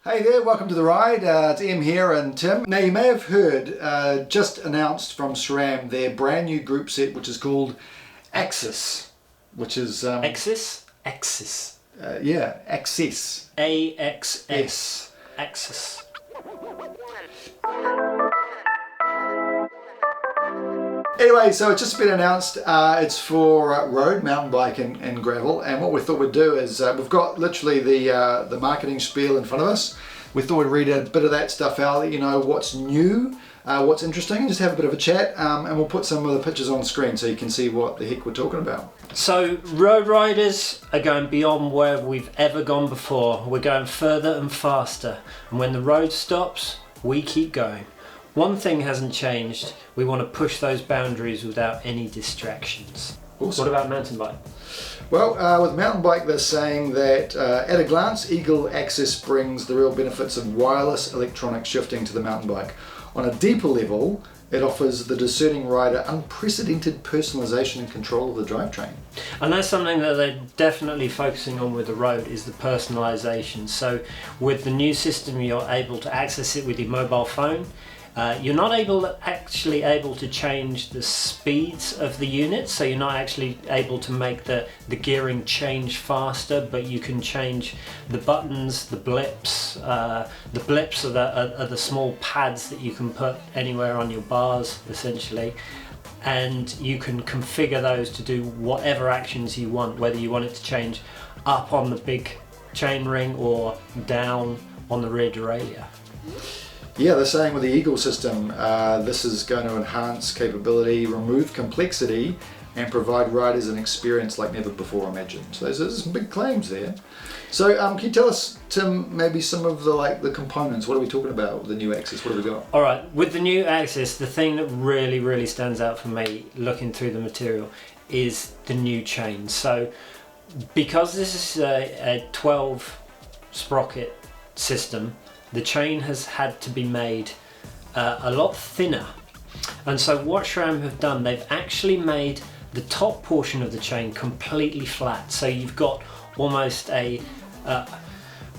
Hey there, welcome to the ride. It's Em here and Tim. Now you may have heard, just announced from SRAM their brand new group set which is called AXS, which is... AXS? AXS. Yeah, AXS. AXS. AXS. Anyway, so it's just been announced. It's for road, mountain bike and gravel, and what we thought we'd do is we've got literally the marketing spiel in front of us. We thought we'd read a bit of that stuff out, let you know what's new, what's interesting, and just have a bit of a chat, and we'll put some of the pictures on screen so you can see what the heck we're talking about. So road riders are going beyond where we've ever gone before. We're going further and faster, and when the road stops, we keep going. One thing hasn't changed. We want to push those boundaries without any distractions. Awesome. What about mountain bike? Well, with mountain bike, they're saying that at a glance, eTAP AXS brings the real benefits of wireless electronic shifting to the mountain bike. On a deeper level, it offers the discerning rider unprecedented personalization and control of the drivetrain. And that's something that they're definitely focusing on with the road, is the personalization. So with the new system, you're able to access it with your mobile phone. You're not actually able to change the speeds of the unit, so you're not actually able to make the gearing change faster, but you can change the buttons, the blips. The blips are the small pads that you can put anywhere on your bars, essentially, and you can configure those to do whatever actions you want, whether you want it to change up on the big chain ring or down on the rear derailleur. Yeah, they're saying with the Eagle system, this is going to enhance capability, remove complexity, and provide riders an experience like never before imagined. So there's some big claims there. So can you tell us, Tim, maybe some of the components? What are we talking about with the new AXS? What have we got? All right, with the new AXS, the thing that really stands out for me looking through the material is the new chain. So because this is a 12 sprocket system, the chain has had to be made a lot thinner, and so what SRAM have done, they've actually made the top portion of the chain completely flat, so you've got almost a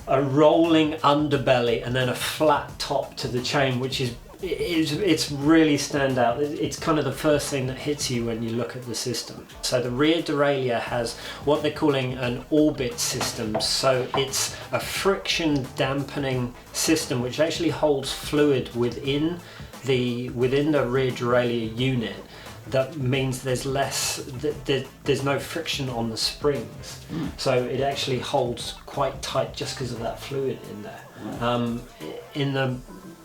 rolling underbelly and then a flat top to the chain, which it's really stand out. It's kind of the first thing that hits you when you look at the system. So the rear derailleur has what they're calling an orbit system. So it's a friction dampening system which actually holds fluid within the rear derailleur unit. That means there's there's no friction on the springs. So it actually holds quite tight just because of that fluid in there. In the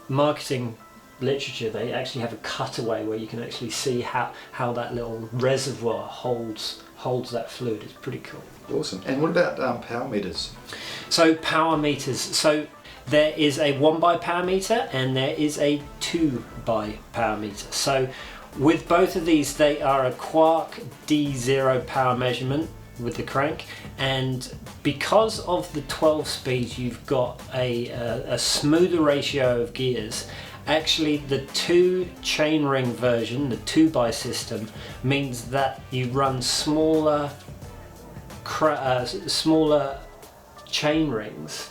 marketing literature, they actually have a cutaway where you can actually see how that little reservoir holds that fluid. It's pretty cool. Awesome. And what about power meters? So power meters. So there is a 1x power meter and there is a 2x power meter. So with both of these, they are a Quark D0 power measurement with the crank, and because of the 12 speeds, you've got a smoother ratio of gears. Actually, the 2 chainring version, the 2x system, means that you run smaller chain rings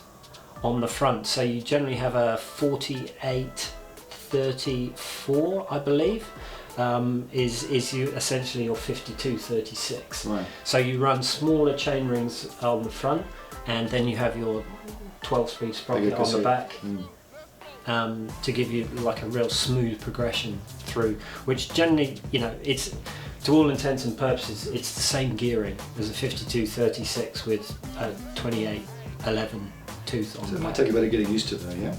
on the front. So you generally have a 48-34, I believe, is you essentially your 52-36. Right. So you run smaller chain rings on the front, and then you have your 12-speed sprocket on the back. To give you like a real smooth progression through, which generally, it's, to all intents and purposes, it's the same gearing as a 52-36 with a 28-11 tooth on the back. It might take a bit of getting used to though, yeah?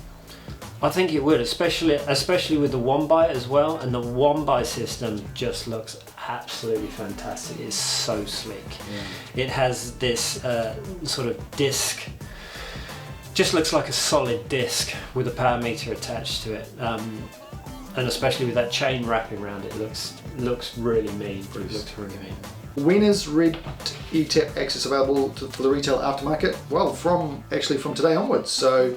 I think it would, especially with the 1x as well, and the 1x system just looks absolutely fantastic. It's so sleek. Yeah. It has this sort of disc. Just looks like a solid disc with a power meter attached to it, and especially with that chain wrapping around it, looks really mean. It looks really mean. When is Red eTAP AXS available for the retail aftermarket? Well, from today onwards. So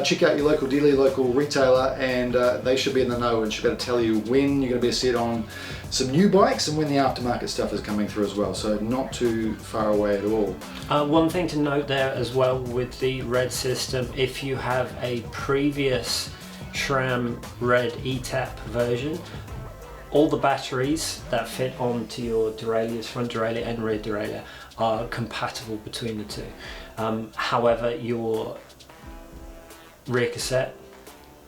check out your local dealer, your local retailer, and they should be in the know and should be able to tell you when you're going to be set on some new bikes and when the aftermarket stuff is coming through as well. So not too far away at all. One thing to note there as well with the Red system, if you have a previous SRAM Red eTAP version, all the batteries that fit onto your derailleurs, front derailleur and rear derailleur, are compatible between the two. However, your rear cassette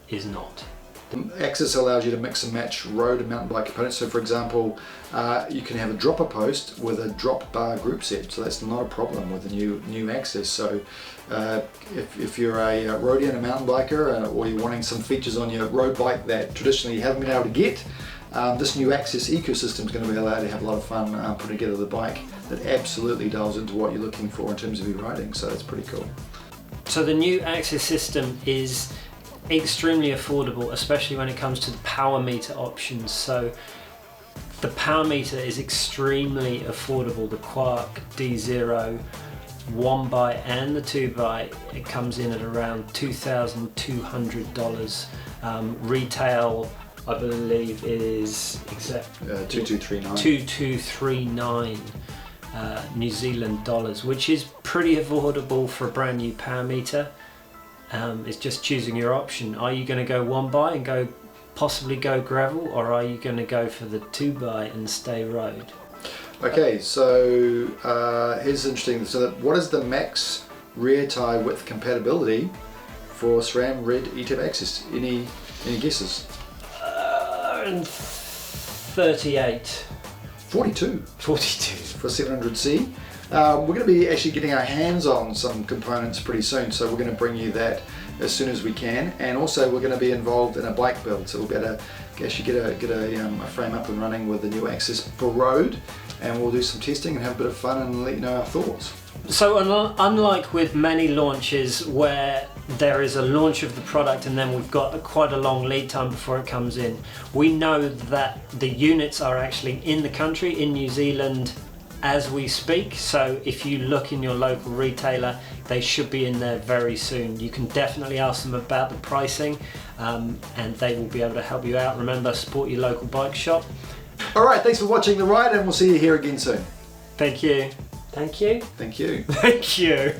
is not. AXS allows you to mix and match road and mountain bike components. So for example, you can have a dropper post with a drop bar group set, so that's not a problem with the new AXS. So if you're a roadie and a mountain biker, or you're wanting some features on your road bike that traditionally you haven't been able to get, this new AXS ecosystem is going to be allowed to have a lot of fun putting together the bike that absolutely dials into what you're looking for in terms of your riding, so that's pretty cool. So the new AXS system is extremely affordable, especially when it comes to the power meter options. So the power meter is extremely affordable. The Quark D0 1x and the 2x, it comes in at around $2,200. Retail, I believe, is 2239 New Zealand dollars, which is pretty affordable for a brand new power meter. It's just choosing your option. Are you going to go 1x and possibly go gravel, or are you going to go for the 2x and stay road? Okay, so here's interesting. So what is the max rear tyre width compatibility for SRAM Red eTAP AXS? Any guesses? 38. 42. 42. For 700C. We're going to be actually getting our hands on some components pretty soon, so we're going to bring you that as soon as we can. And also we're going to be involved in a bike build, so we'll be able to actually get a frame up and running with the new AXS for road, and we'll do some testing and have a bit of fun and let you know our thoughts. So unlike with many launches where there is a launch of the product and then we've got quite a long lead time before it comes in, we know that the units are actually in the country, in New Zealand, as we speak. So if you look in your local retailer, they should be in there very soon. You can definitely ask them about the pricing, and they will be able to help you out. Remember, support your local bike shop. Alright, thanks for watching the ride, and we'll see you here again soon. Thank you. Thank you. Thank you. Thank you.